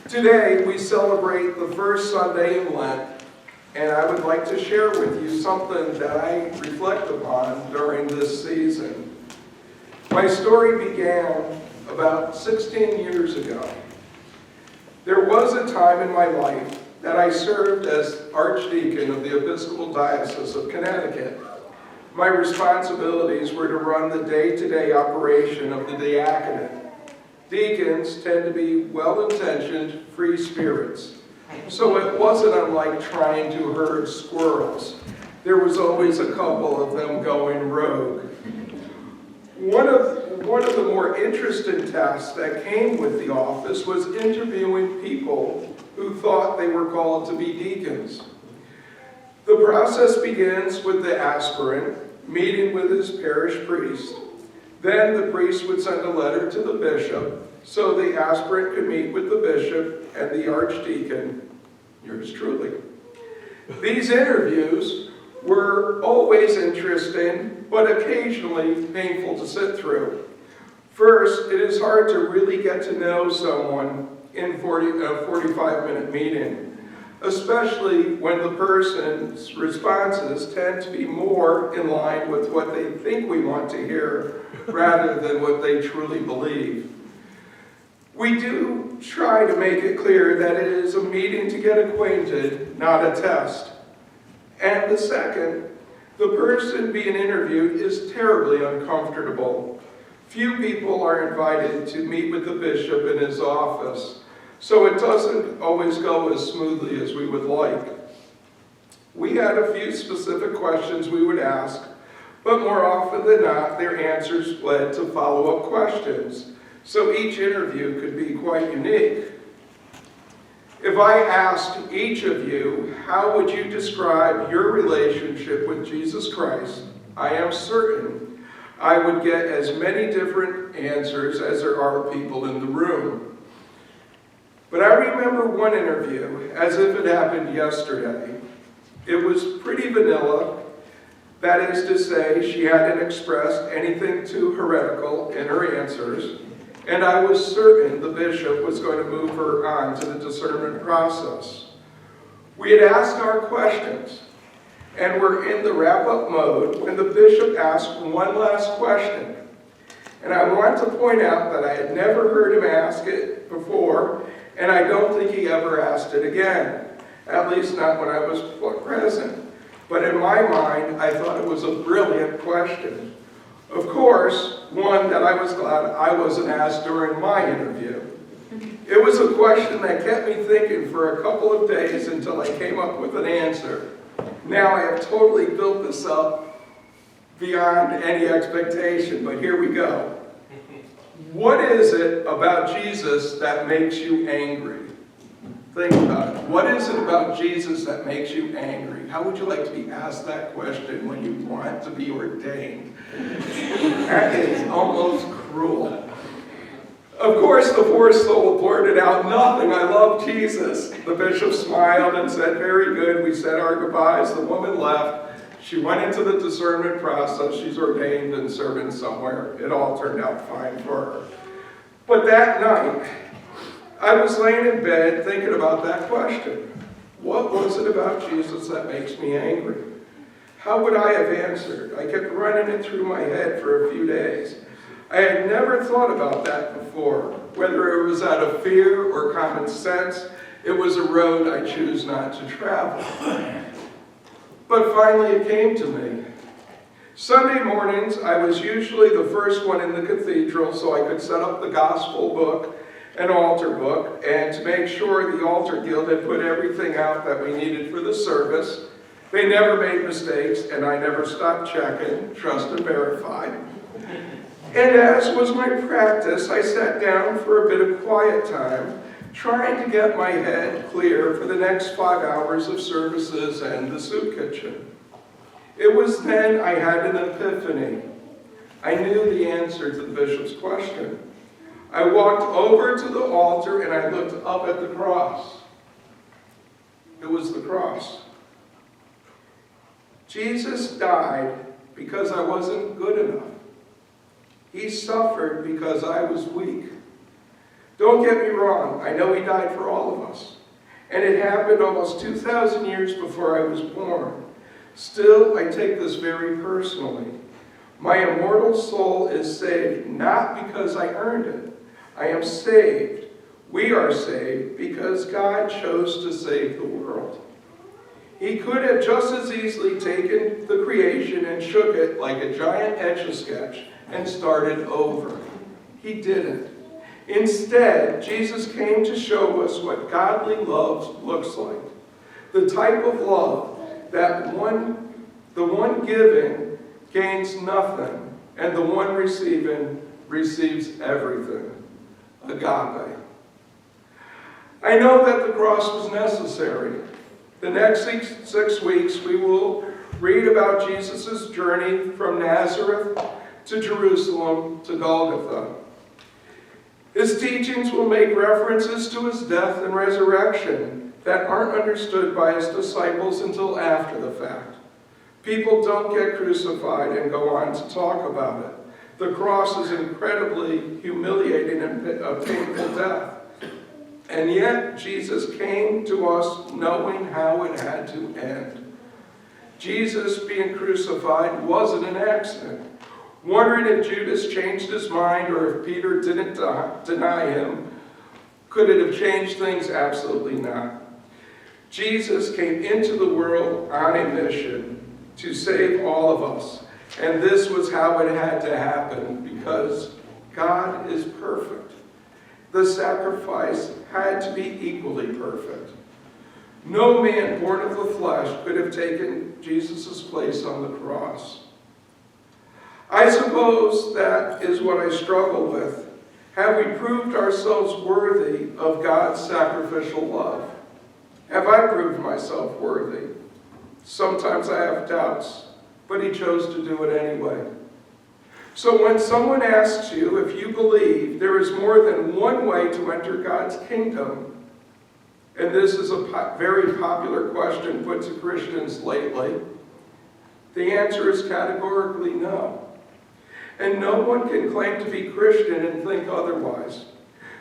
Today we celebrate the first Sunday in Lent, and I would like to share with you something that I reflect upon during this season. My story began about 16 years ago. There was a time in my life that I served as Archdeacon of the Episcopal Diocese of Connecticut. My responsibilities were to run the day-to-day operation of the diaconate. Deacons tend to be well-intentioned, free spirits. So it wasn't unlike trying to herd squirrels. There was always a couple of them going rogue. One of the more interesting tasks that came with the office was interviewing people who thought they were called to be deacons. The process begins with the aspirant meeting with his parish priest. Then the priest would send a letter to the bishop, so the aspirant could meet with the bishop and the archdeacon, yours truly. These interviews were always interesting, but occasionally painful to sit through. First, it is hard to really get to know someone in a 45-minute meeting, especially when the person's responses tend to be more in line with what they think we want to hear rather than what they truly believe. We do try to make it clear that it is a meeting to get acquainted, not a test. And the second, the person being interviewed is terribly uncomfortable. Few people are invited to meet with the bishop in his office, so it doesn't always go as smoothly as we would like. We had a few specific questions we would ask, but more often than not, their answers led to follow-up questions, so each interview could be quite unique. If I asked each of you, how would you describe your relationship with Jesus Christ, I am certain I would get as many different answers as there are people in the room. But I remember one interview as if it happened yesterday. It was pretty vanilla. That is to say, she hadn't expressed anything too heretical in her answers, and I was certain the bishop was going to move her on to the discernment process. We had asked our questions, and were in the wrap-up mode when the bishop asked one last question. And I want to point out that I had never heard him ask it before, and I don't think he ever asked it again, at least not when I was present. But in my mind, I thought it was a brilliant question. Of course, one that I was glad I wasn't asked during my interview. It was a question that kept me thinking for a couple of days until I came up with an answer. Now I have totally built this up beyond any expectation, but here we go. What is it about Jesus that makes you angry? Think about it. What is it about Jesus that makes you angry? How would you like to be asked that question when you want to be ordained? That is almost cruel. Of course, the poor soul blurted out, "Nothing, I love Jesus." The bishop smiled and said, "Very good." We said our goodbyes. The woman left. She went into the discernment process. She's ordained and serving somewhere. It all turned out fine for her. But that night, I was laying in bed thinking about that question. What was it about Jesus that makes me angry? How would I have answered? I kept running it through my head for a few days. I had never thought about that before. Whether it was out of fear or common sense, it was a road I choose not to travel. But finally it came to me. Sunday mornings, I was usually the first one in the cathedral so I could set up the gospel book and altar book, and to make sure the altar guild had put everything out that we needed for the service. They never made mistakes, and I never stopped checking, trust and verify. And as was my practice, I sat down for a bit of quiet time, trying to get my head clear for the next 5 hours of services and the soup kitchen. It was then I had an epiphany. I knew the answer to the bishop's question. I walked over to the altar and I looked up at the cross. It was the cross. Jesus died because I wasn't good enough. He suffered because I was weak. Don't get me wrong, I know he died for all of us. And it happened almost 2,000 years before I was born. Still, I take this very personally. My immortal soul is saved not because I earned it. I am saved. We are saved because God chose to save the world. He could have just as easily taken the creation and shook it like a giant Etch-a-Sketch and started over. He didn't. Instead, Jesus came to show us what godly love looks like. The type of love that the one giving gains nothing, and the one receiving receives everything. Agape. I know that the cross was necessary. The next six weeks we will read about Jesus' journey from Nazareth to Jerusalem to Golgotha. His teachings will make references to his death and resurrection that aren't understood by his disciples until after the fact. People don't get crucified and go on to talk about it. The cross is incredibly humiliating and a painful death. And yet, Jesus came to us knowing how it had to end. Jesus being crucified wasn't an accident. Wondering if Judas changed his mind or if Peter didn't deny him, could it have changed things? Absolutely not. Jesus came into the world on a mission to save all of us. And this was how it had to happen because God is perfect. The sacrifice had to be equally perfect. No man born of the flesh could have taken Jesus' place on the cross. I suppose that is what I struggle with. Have we proved ourselves worthy of God's sacrificial love? Have I proved myself worthy? Sometimes I have doubts, but he chose to do it anyway. So when someone asks you if you believe there is more than one way to enter God's kingdom, and this is a very popular question put to Christians lately, the answer is categorically no. And no one can claim to be Christian and think otherwise.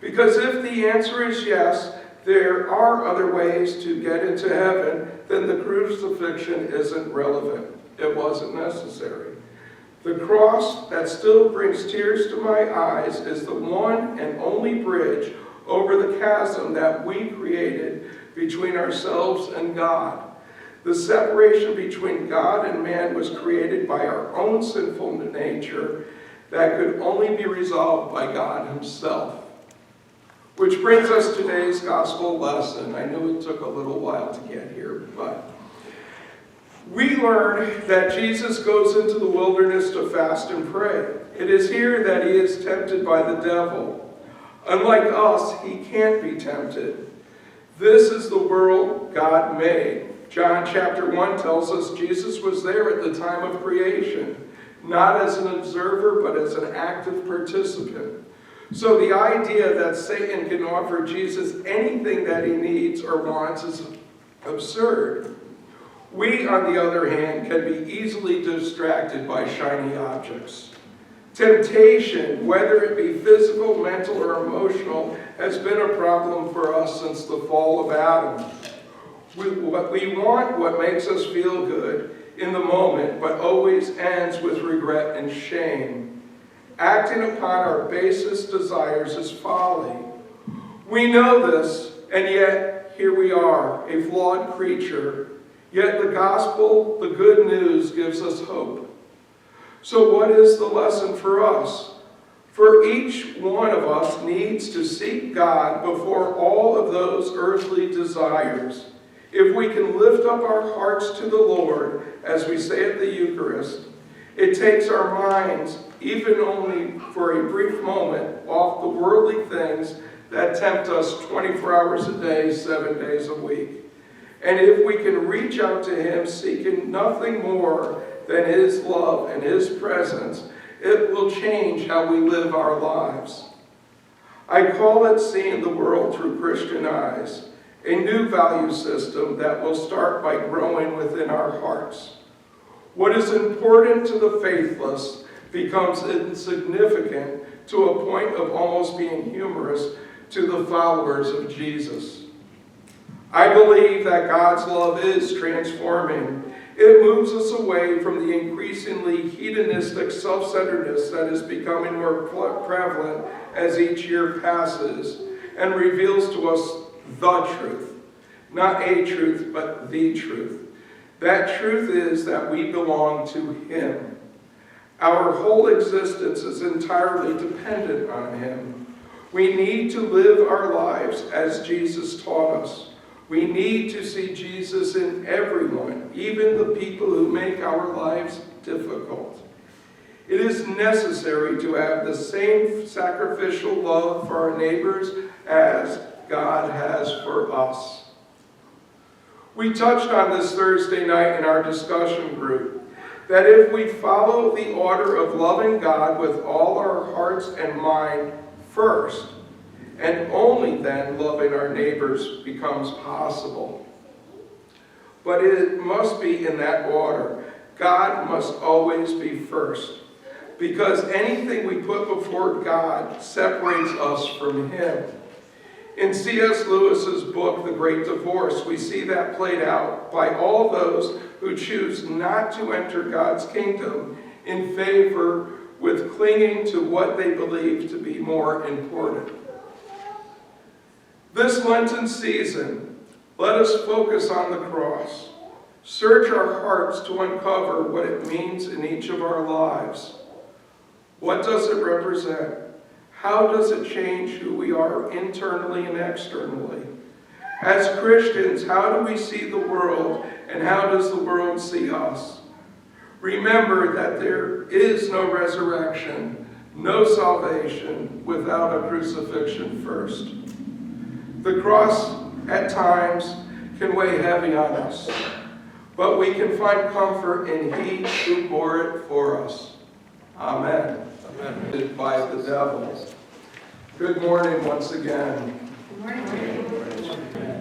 Because if the answer is yes, there are other ways to get into heaven, then the crucifixion isn't relevant. It wasn't necessary. The cross that still brings tears to my eyes is the one and only bridge over the chasm that we created between ourselves and God. The separation between God and man was created by our own sinful nature that could only be resolved by God himself. Which brings us to today's gospel lesson. I know it took a little while to get here, but we learn that Jesus goes into the wilderness to fast and pray. It is here that he is tempted by the devil. Unlike us, he can't be tempted. This is the world God made. John chapter 1 tells us Jesus was there at the time of creation, not as an observer, but as an active participant. So the idea that Satan can offer Jesus anything that he needs or wants is absurd. We, on the other hand, can be easily distracted by shiny objects. Temptation, whether it be physical, mental, or emotional, has been a problem for us since the fall of Adam. We want what makes us feel good in the moment, but always ends with regret and shame. Acting upon our basest desires is folly. We know this, and yet here we are, a flawed creature. Yet the gospel, the good news, gives us hope. So what is the lesson for us? For each one of us needs to seek God before all of those earthly desires. If we can lift up our hearts to the Lord, as we say at the Eucharist, it takes our minds, even only for a brief moment, off the worldly things that tempt us 24 hours a day, 7 days a week. And if we can reach out to him seeking nothing more than his love and his presence, it will change how we live our lives. I call it seeing the world through Christian eyes, a new value system that will start by growing within our hearts. What is important to the faithless becomes insignificant to a point of almost being humorous to the followers of Jesus. I believe that God's love is transforming. It moves us away from the increasingly hedonistic self-centeredness that is becoming more prevalent as each year passes, and reveals to us the truth. Not a truth, but the truth. That truth is that we belong to Him. Our whole existence is entirely dependent on Him. We need to live our lives as Jesus taught us. We need to see Jesus in everyone, even the people who make our lives difficult. It is necessary to have the same sacrificial love for our neighbors as God has for us. We touched on this Thursday night in our discussion group that if we follow the order of loving God with all our hearts and mind first, and only then loving our neighbors becomes possible. But it must be in that order. God must always be first, because anything we put before God separates us from Him. In C.S. Lewis's book, The Great Divorce, we see that played out by all those who choose not to enter God's kingdom in favor with clinging to what they believe to be more important. This Lenten season, let us focus on the cross. Search our hearts to uncover what it means in each of our lives. What does it represent? How does it change who we are internally and externally? As Christians, how do we see the world, and how does the world see us? Remember that there is no resurrection, no salvation without a crucifixion first. The cross, at times, can weigh heavy on us, but we can find comfort in He who bore it for us. Amen. Amen. By the devil. Good morning once again. Good morning.